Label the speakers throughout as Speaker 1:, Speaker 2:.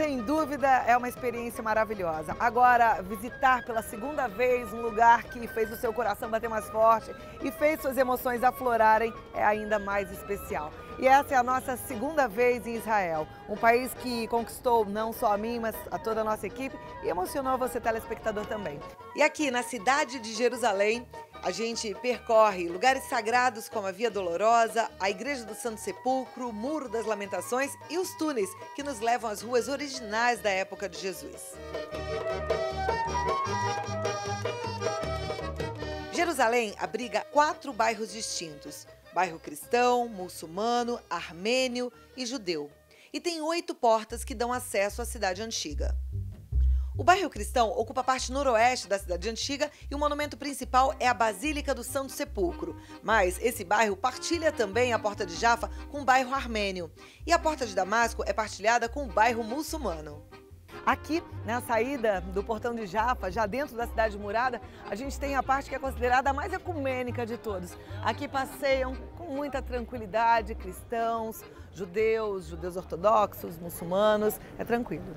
Speaker 1: sem dúvida, é uma experiência maravilhosa. Agora, visitar pela segunda vez um lugar que fez o seu coração bater mais forte e fez suas emoções aflorarem é ainda mais especial. E essa é a nossa segunda vez em Israel, um país que conquistou não só a mim, mas a toda a nossa equipe e emocionou você, telespectador, também. E aqui na cidade de Jerusalém, a gente percorre lugares sagrados como a Via Dolorosa, a Igreja do Santo Sepulcro, o Muro das Lamentações e os túneis que nos levam às ruas originais da época de Jesus. Jerusalém abriga 4 bairros distintos: bairro cristão, muçulmano, armênio e judeu. E tem 8 portas que dão acesso à cidade antiga. O bairro cristão ocupa a parte noroeste da cidade antiga e o monumento principal é a Basílica do Santo Sepulcro. Mas esse bairro partilha também a Porta de Jaffa com o bairro armênio. E a Porta de Damasco é partilhada com o bairro muçulmano. Aqui, na saída do Portão de Jaffa, já dentro da cidade murada, a gente tem a parte que é considerada a mais ecumênica de todos. Aqui passeiam com muita tranquilidade cristãos, judeus ortodoxos, muçulmanos, é tranquilo.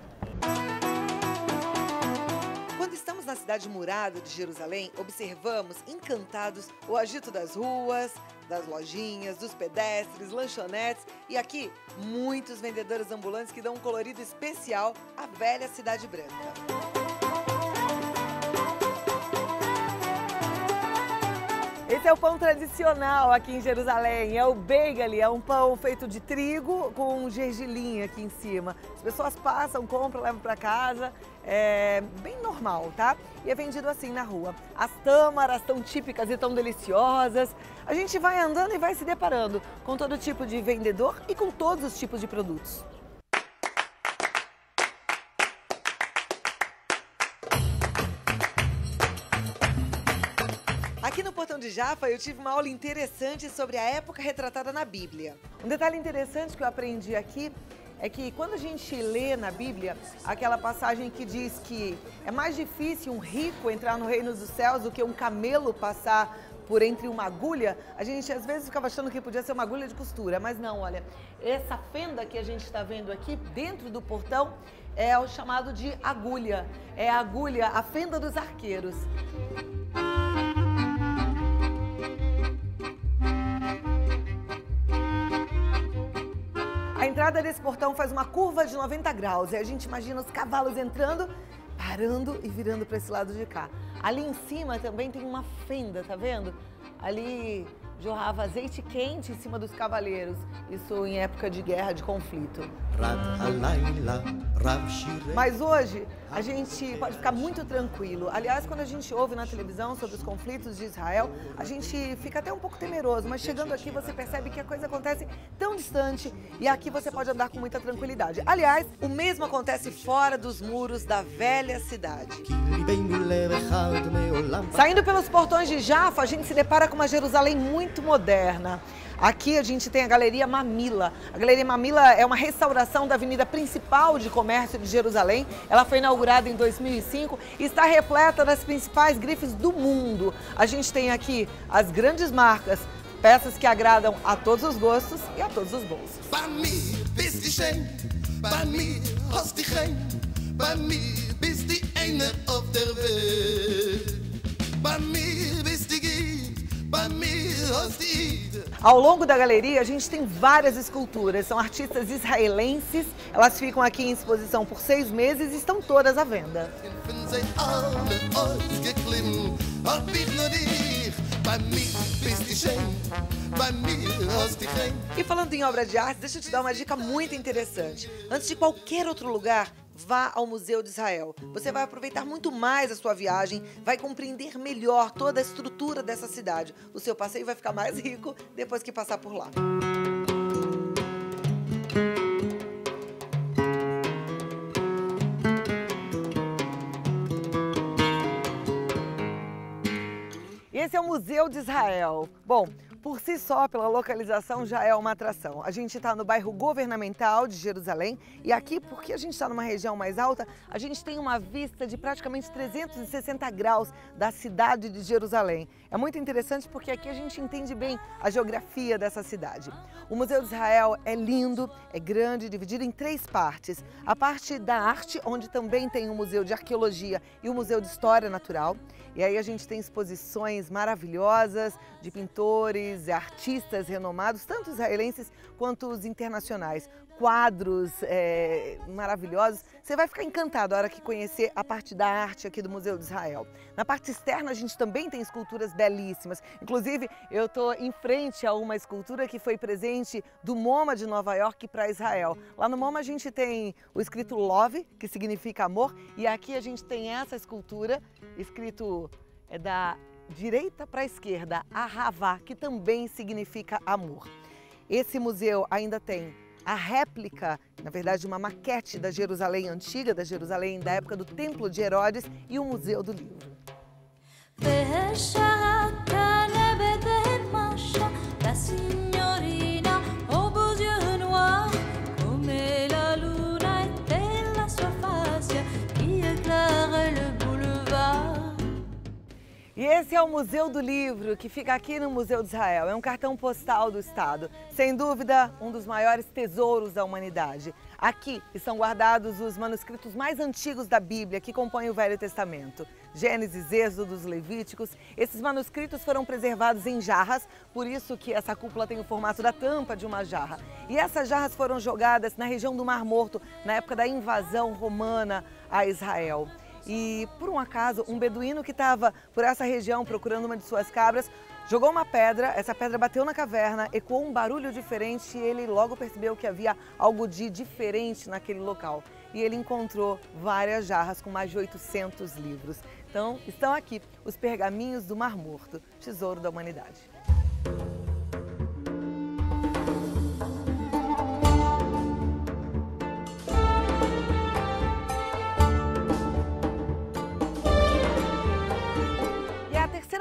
Speaker 1: Quando estamos na cidade murada de Jerusalém, observamos encantados o agito das ruas, das lojinhas, dos pedestres, lanchonetes e aqui muitos vendedores ambulantes que dão um colorido especial à velha cidade branca. Esse é o pão tradicional aqui em Jerusalém, é o beigeli, é um pão feito de trigo com gergelim aqui em cima. As pessoas passam, compram, levam para casa, é bem normal, tá? E é vendido assim na rua. As tâmaras tão típicas e tão deliciosas. A gente vai andando e vai se deparando com todo tipo de vendedor e com todos os tipos de produtos. Aqui no Portão de Jaffa eu tive uma aula interessante sobre a época retratada na Bíblia. Um detalhe interessante que eu aprendi aqui é que quando a gente lê na Bíblia aquela passagem que diz que é mais difícil um rico entrar no reino dos céus do que um camelo passar por entre uma agulha, a gente às vezes ficava achando que podia ser uma agulha de costura, mas não, olha, essa fenda que a gente está vendo aqui dentro do portão é o chamado de agulha, é a agulha, a fenda dos arqueiros. A entrada desse portão faz uma curva de 90 graus e a gente imagina os cavalos entrando, parando e virando para esse lado de cá. Ali em cima também tem uma fenda, tá vendo? Ali jorrava azeite quente em cima dos cavaleiros, isso em época de guerra, de conflito. Mas hoje a gente pode ficar muito tranquilo. Aliás, quando a gente ouve na televisão sobre os conflitos de Israel, a gente fica até um pouco temeroso, mas chegando aqui você percebe que a coisa acontece tão distante e aqui você pode andar com muita tranquilidade. Aliás, o mesmo acontece fora dos muros da velha cidade. Saindo pelos portões de Jaffa, a gente se depara com uma Jerusalém muito moderna. Aqui a gente tem a Galeria Mamila. A Galeria Mamila é uma restauração da avenida principal de comércio de Jerusalém. Ela foi inaugurada em 2005 e está repleta das principais grifes do mundo. A gente tem aqui as grandes marcas, peças que agradam a todos os gostos e a todos os bolsos. Ao longo da galeria, a gente tem várias esculturas, são artistas israelenses, elas ficam aqui em exposição por 6 meses e estão todas à venda. E falando em obra de arte, deixa eu te dar uma dica muito interessante. Antes de qualquer outro lugar, vá ao Museu de Israel. Você vai aproveitar muito mais a sua viagem, vai compreender melhor toda a estrutura dessa cidade. O seu passeio vai ficar mais rico depois que passar por lá. Esse é o Museu de Israel. Bom, Por si só, pela localização, já é uma atração. A gente está no bairro governamental de Jerusalém e aqui, porque a gente está numa região mais alta, a gente tem uma vista de praticamente 360 graus da cidade de Jerusalém. É muito interessante porque aqui a gente entende bem a geografia dessa cidade. O Museu de Israel é lindo, é grande, dividido em 3 partes. A parte da arte, onde também tem o Museu de Arqueologia e o Museu de História Natural. E aí a gente tem exposições maravilhosas de pintores e artistas renomados, tanto israelenses quanto os internacionais. Quadros maravilhosos. Você vai ficar encantado a hora que conhecer a parte da arte aqui do Museu de Israel. Na parte externa a gente também tem esculturas belíssimas. Inclusive eu estou em frente a uma escultura que foi presente do MoMA de Nova York para Israel. Lá no MoMA a gente tem o escrito Love, que significa amor, e aqui a gente tem essa escultura escrito da direita para a esquerda, Ahavá, que também significa amor. Esse museu ainda tem a réplica, na verdade uma maquete da Jerusalém antiga, da Jerusalém da época do Templo de Herodes e o Museu do Livro. E esse é o Museu do Livro, que fica aqui no Museu de Israel. É um cartão postal do Estado. Sem dúvida, um dos maiores tesouros da humanidade. Aqui estão guardados os manuscritos mais antigos da Bíblia, que compõem o Velho Testamento. Gênesis, Êxodos, Levíticos. Esses manuscritos foram preservados em jarras, por isso que essa cúpula tem o formato da tampa de uma jarra. E essas jarras foram jogadas na região do Mar Morto, na época da invasão romana a Israel. E, por um acaso, um beduíno que estava por essa região procurando uma de suas cabras, jogou uma pedra, essa pedra bateu na caverna, ecoou um barulho diferente e ele logo percebeu que havia algo de diferente naquele local. E ele encontrou várias jarras com mais de 800 livros. Então, estão aqui os pergaminhos do Mar Morto, tesouro da humanidade.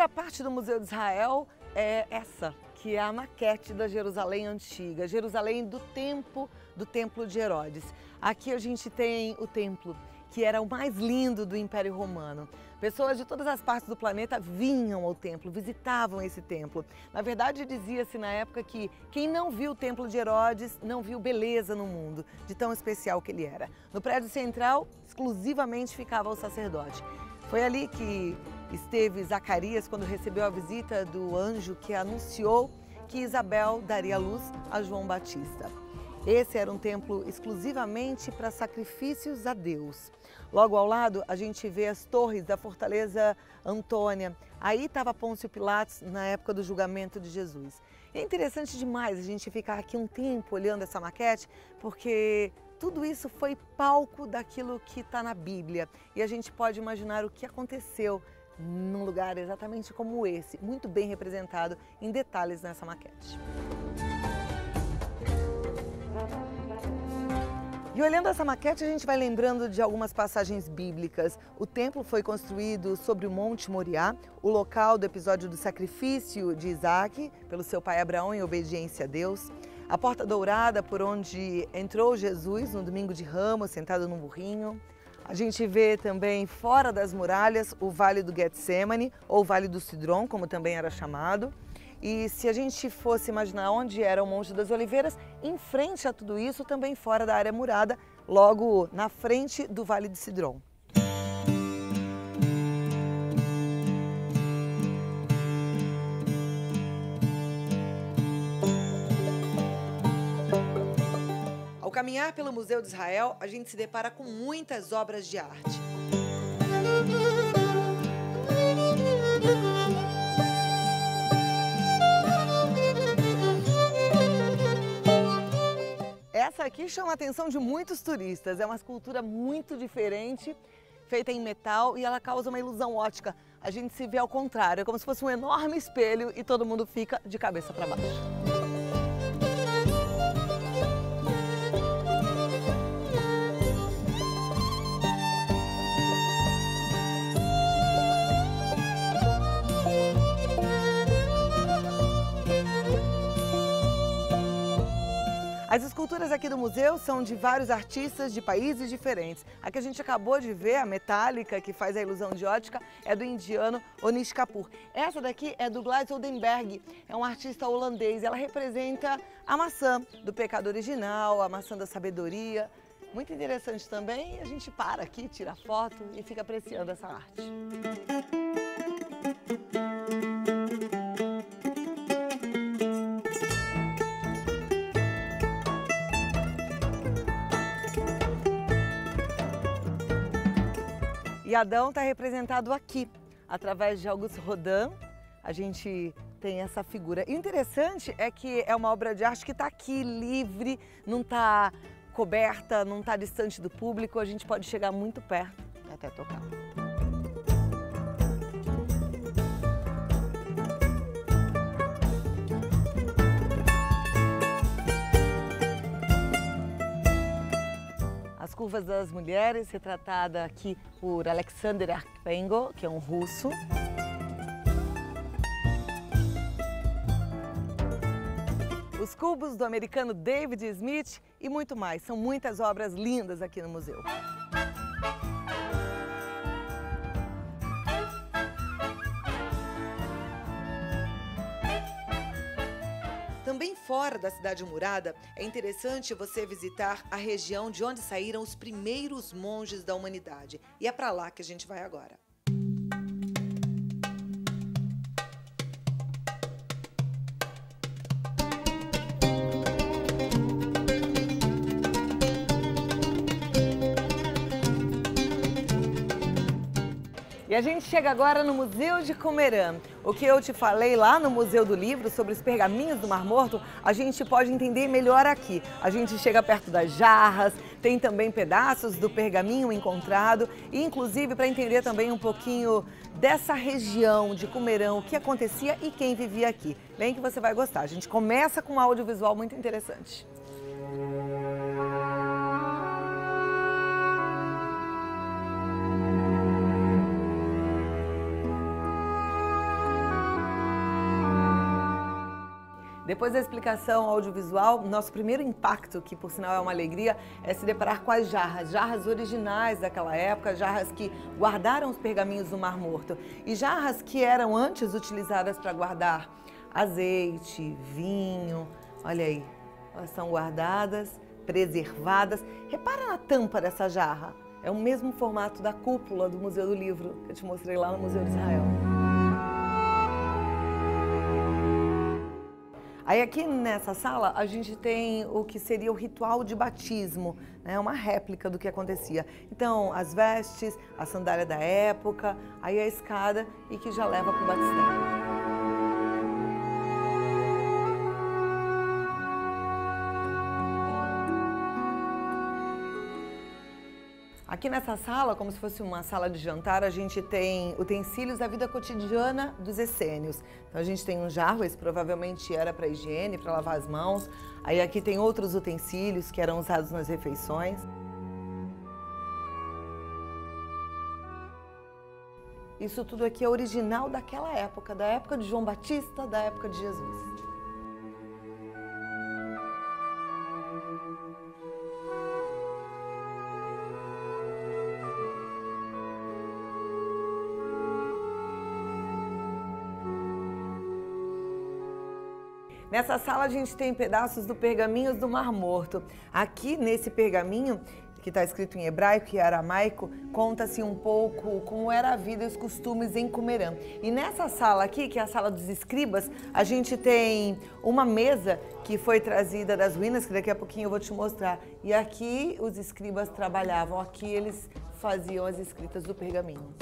Speaker 1: A parte do Museu de Israel é essa, que é a maquete da Jerusalém antiga, Jerusalém do Templo de Herodes. Aqui a gente tem o templo, que era o mais lindo do Império Romano. Pessoas de todas as partes do planeta vinham ao templo, visitavam esse templo. Na verdade, dizia-se na época que quem não viu o Templo de Herodes não viu beleza no mundo, de tão especial que ele era. No prédio central, exclusivamente ficava o sacerdote. Foi ali que esteve Zacarias quando recebeu a visita do anjo que anunciou que Isabel daria luz a João Batista. Esse era um templo exclusivamente para sacrifícios a Deus. Logo ao lado a gente vê as torres da Fortaleza Antônia. Aí estava Pôncio Pilatos na época do julgamento de Jesus. É interessante demais a gente ficar aqui um tempo olhando essa maquete, porque tudo isso foi palco daquilo que está na Bíblia. E a gente pode imaginar o que aconteceu num lugar exatamente como esse, muito bem representado em detalhes nessa maquete. E olhando essa maquete, a gente vai lembrando de algumas passagens bíblicas. O templo foi construído sobre o Monte Moriá, o local do episódio do sacrifício de Isaac pelo seu pai Abraão em obediência a Deus. A porta dourada por onde entrou Jesus no domingo de Ramos, sentado num burrinho. A gente vê também fora das muralhas o Vale do Getsemane, ou Vale do Cidrom, como também era chamado. E se a gente fosse imaginar onde era o Monte das Oliveiras, em frente a tudo isso, também fora da área murada, logo na frente do Vale do Cidrom. Ao caminhar pelo Museu de Israel, a gente se depara com muitas obras de arte. Essa aqui chama a atenção de muitos turistas. É uma escultura muito diferente, feita em metal, e ela causa uma ilusão ótica. A gente se vê ao contrário, é como se fosse um enorme espelho e todo mundo fica de cabeça para baixo. As esculturas aqui do museu são de vários artistas de países diferentes. A que a gente acabou de ver, a metálica, que faz a ilusão de ótica, é do indiano Anish Kapoor. Essa daqui é do Gladys Oldenburg, é um artista holandês. Ela representa a maçã do pecado original, a maçã da sabedoria. Muito interessante também. A gente para aqui, tira foto e fica apreciando essa arte. E Adão está representado aqui, através de Auguste Rodin. A gente tem essa figura. E o interessante é que é uma obra de arte que está aqui, livre, não está coberta, não está distante do público. A gente pode chegar muito perto e até tocar. As curvas das mulheres, retratada aqui por Alexander Archipenko, que é um russo. Os cubos do americano David Smith e muito mais. São muitas obras lindas aqui no museu. Também fora da cidade murada, é interessante você visitar a região de onde saíram os primeiros monges da humanidade. E é para lá que a gente vai agora. E a gente chega agora no Museu de Qumran. O que eu te falei lá no Museu do Livro sobre os pergaminhos do Mar Morto, a gente pode entender melhor aqui. A gente chega perto das jarras, tem também pedaços do pergaminho encontrado e inclusive para entender também um pouquinho dessa região de Qumran, o que acontecia e quem vivia aqui. Bem que você vai gostar. A gente começa com um audiovisual muito interessante. Depois da explicação audiovisual, nosso primeiro impacto, que por sinal é uma alegria, é se deparar com as jarras originais daquela época, jarras que guardaram os pergaminhos do Mar Morto e jarras que eram antes utilizadas para guardar azeite, vinho. Olha aí, elas são guardadas, preservadas. Repara na tampa dessa jarra, é o mesmo formato da cúpula do Museu do Livro, que eu te mostrei lá no Museu de Israel. Aí aqui nessa sala a gente tem o que seria o ritual de batismo, né? Uma réplica do que acontecia. Então as vestes, a sandália da época, aí a escada e que já leva para o batistério. Aqui nessa sala, como se fosse uma sala de jantar, a gente tem utensílios da vida cotidiana dos essênios. Então a gente tem um jarro, esse provavelmente era para higiene, para lavar as mãos. Aí aqui tem outros utensílios que eram usados nas refeições. Isso tudo aqui é original daquela época, da época de João Batista, da época de Jesus. Nessa sala a gente tem pedaços do pergaminhos do Mar Morto. Aqui nesse pergaminho, que está escrito em hebraico e aramaico, conta-se um pouco como era a vida e os costumes em Qumran. E nessa sala aqui, que é a sala dos escribas, a gente tem uma mesa que foi trazida das ruínas, que daqui a pouquinho eu vou te mostrar. E aqui os escribas trabalhavam, aqui eles faziam as escritas do pergaminho.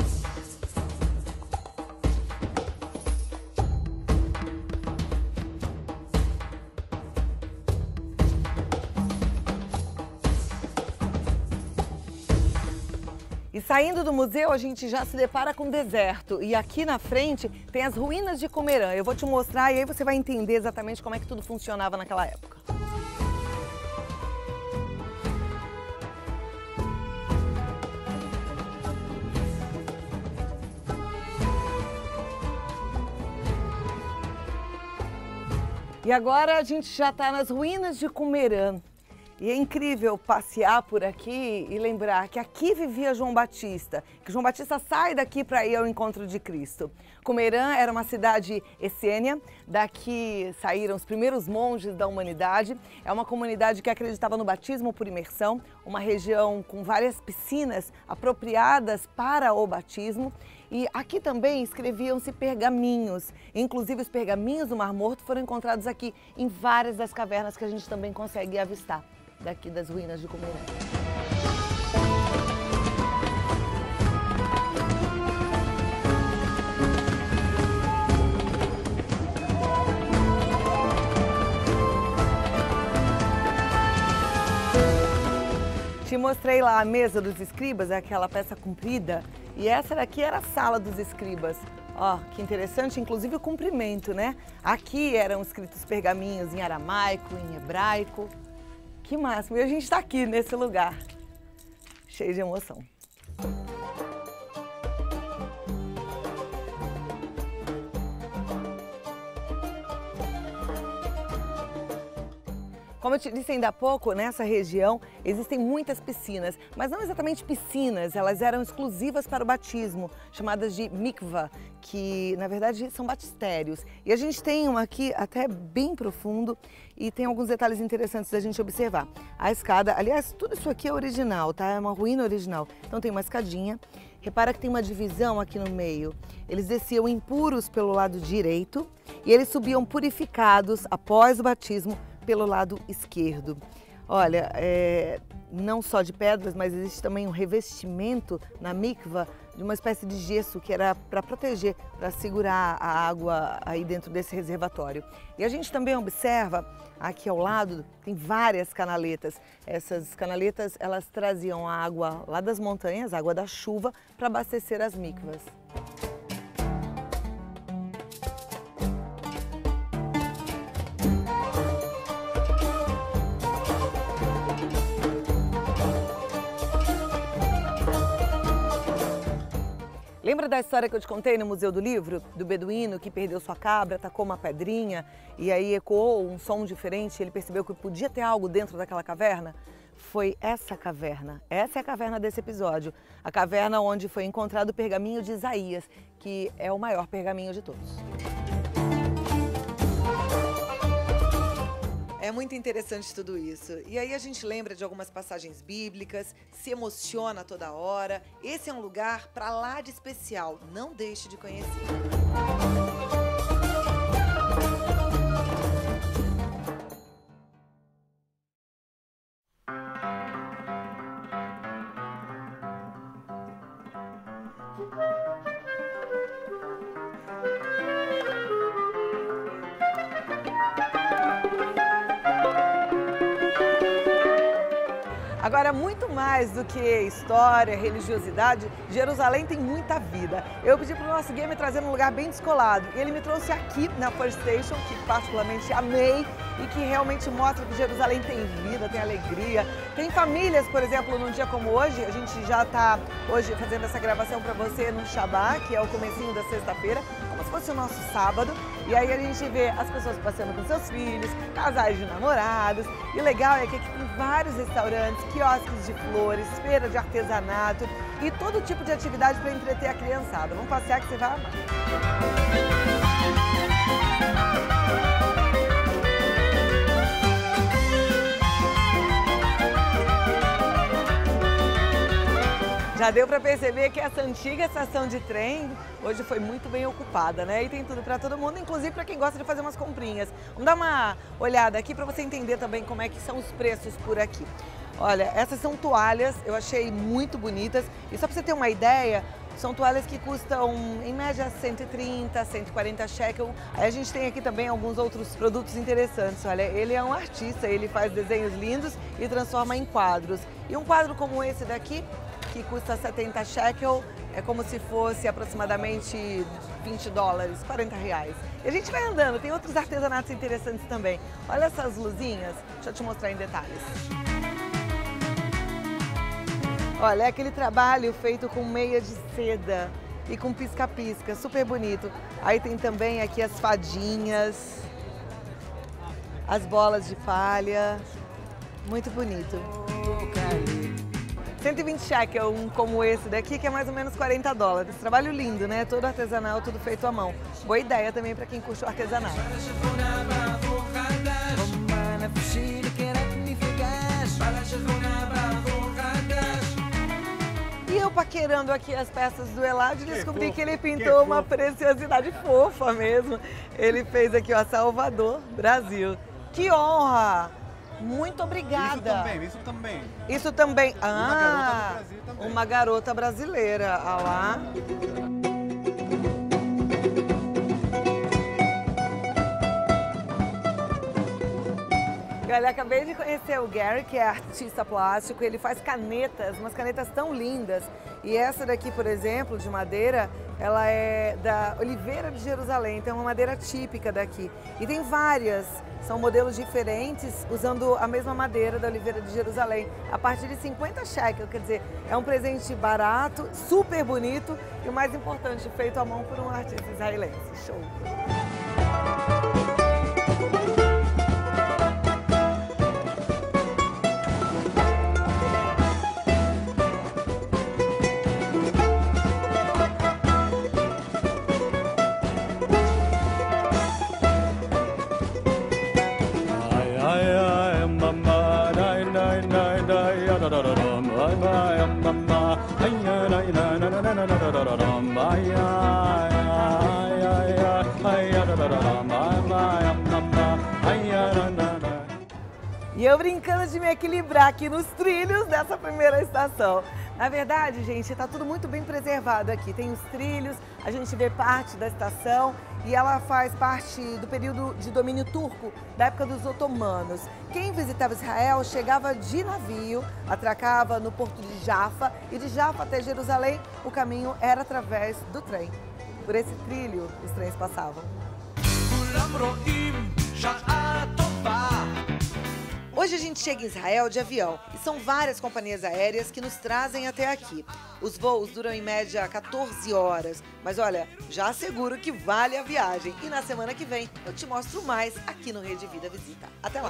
Speaker 1: E saindo do museu, a gente já se depara com o deserto. E aqui na frente tem as ruínas de Qumran. Eu vou te mostrar e aí você vai entender exatamente como é que tudo funcionava naquela época.
Speaker 2: E agora a gente já está nas ruínas de Cumerã. E é incrível passear por aqui e lembrar que aqui vivia João Batista, que João Batista sai daqui para ir ao encontro de Cristo. Cumerã era uma cidade essênia, daqui saíram os primeiros monges da humanidade. É uma comunidade que acreditava no batismo por imersão, uma região com várias piscinas apropriadas para o batismo. E aqui também escreviam-se pergaminhos, inclusive os pergaminhos do Mar Morto foram encontrados aqui em várias das cavernas que a gente também consegue avistar daqui das ruínas de Cumerã. Te mostrei lá a mesa dos escribas, aquela peça comprida, e essa daqui era a sala dos escribas. Ó, que interessante, inclusive o comprimento, né? Aqui eram escritos pergaminhos em aramaico, em hebraico. Que máximo! E a gente está aqui nesse lugar, cheio de emoção. Como eu te disse ainda há pouco, nessa região existem muitas piscinas, mas não exatamente piscinas, elas eram exclusivas para o batismo, chamadas de mikvah, que na verdade são batistérios. E a gente tem uma aqui até bem profundo e tem alguns detalhes interessantes da gente observar. A escada, aliás, tudo isso aqui é original, tá? É uma ruína original. Então tem uma escadinha, repara que tem uma divisão aqui no meio. Eles desciam impuros pelo lado direito e eles subiam purificados após o batismo pelo lado esquerdo. Olha, não só de pedras, mas existe também um revestimento na mikvah de uma espécie de gesso que era para proteger, para segurar a água aí dentro desse reservatório. E a gente também observa aqui ao lado tem várias canaletas. Essas canaletas elas traziam a água lá das montanhas, a água da chuva, para abastecer as mikvahs. Lembra da história que eu te contei no Museu do Livro? Do beduíno que perdeu sua cabra, tacou uma pedrinha e aí ecoou um som diferente e ele percebeu que podia ter algo dentro daquela caverna? Foi essa caverna. Essa é a caverna desse episódio. A caverna onde foi encontrado o pergaminho de Isaías, que é o maior pergaminho de todos.
Speaker 1: É muito interessante tudo isso. E aí a gente lembra de algumas passagens bíblicas, se emociona toda hora. Esse é um lugar para lá de especial. Não deixe de conhecer.
Speaker 2: Agora, muito mais do que história, religiosidade, Jerusalém tem muita vida. Eu pedi para o nosso guia me trazer num lugar bem descolado e ele me trouxe aqui na First Station, que particularmente amei e que realmente mostra que Jerusalém tem vida, tem alegria. Tem famílias, por exemplo, num dia como hoje, a gente já está hoje fazendo essa gravação para você no Shabbat, que é o comecinho da sexta-feira, como se fosse o nosso sábado. E aí a gente vê as pessoas passeando com seus filhos, casais de namorados. E o legal é que aqui tem vários restaurantes, quiosques de flores, feira de artesanato e todo tipo de atividade para entreter a criançada. Vamos passear que você vai amar. Já deu para perceber que essa antiga estação de trem hoje foi muito bem ocupada, né? E tem tudo para todo mundo, inclusive para quem gosta de fazer umas comprinhas. Vamos dar uma olhada aqui para você entender também como é que são os preços por aqui. Olha, essas são toalhas, eu achei muito bonitas. E só para você ter uma ideia, são toalhas que custam, em média, 130, 140 shekel. Aí a gente tem aqui também alguns outros produtos interessantes. Olha, ele é um artista, ele faz desenhos lindos e transforma em quadros. E um quadro como esse daqui, que custa 70 shekel, é como se fosse aproximadamente 20 dólares, 40 reais. E a gente vai andando, tem outros artesanatos interessantes também. Olha essas luzinhas, deixa eu te mostrar em detalhes. Olha, é aquele trabalho feito com meia de seda e com pisca-pisca, super bonito. Aí tem também aqui as fadinhas. as bolas de palha. Muito bonito. 120 shekel, um como esse daqui, que é mais ou menos 40 dólares. Trabalho lindo, né? Todo artesanal, tudo feito à mão. Boa ideia também para quem curte o artesanal. E eu paquerando aqui as peças do Elad, descobri que ele pintou uma preciosidade fofa mesmo. Ele fez aqui, ó, Salvador, Brasil. Que honra! Muito obrigada.
Speaker 3: Isso também.
Speaker 2: Isso também.
Speaker 3: Uma garota do Brasil também.
Speaker 2: Uma garota brasileira. Ah lá. E olha, acabei de conhecer o Gary, que é artista plástico. Ele faz canetas, umas canetas tão lindas. E essa daqui, por exemplo, de madeira, ela é da Oliveira de Jerusalém, então é uma madeira típica daqui. E tem várias, são modelos diferentes, usando a mesma madeira da Oliveira de Jerusalém, a partir de 50 shekel, quer dizer, é um presente barato, super bonito e o mais importante, feito à mão por um artista israelense. Show! E eu brincando de me equilibrar aqui nos trilhos dessa primeira estação. Na verdade, gente, está tudo muito bem preservado aqui. Tem os trilhos, a gente vê parte da estação e ela faz parte do período de domínio turco, da época dos otomanos. Quem visitava Israel chegava de navio, atracava no porto de Jaffa e de Jaffa até Jerusalém o caminho era através do trem. Por esse trilho os trens passavam.
Speaker 1: Hoje a gente chega em Israel de avião e são várias companhias aéreas que nos trazem até aqui. Os voos duram em média 14 horas, mas olha, já asseguro que vale a viagem. E na semana que vem eu te mostro mais aqui no Rede Vida Visita. Até lá!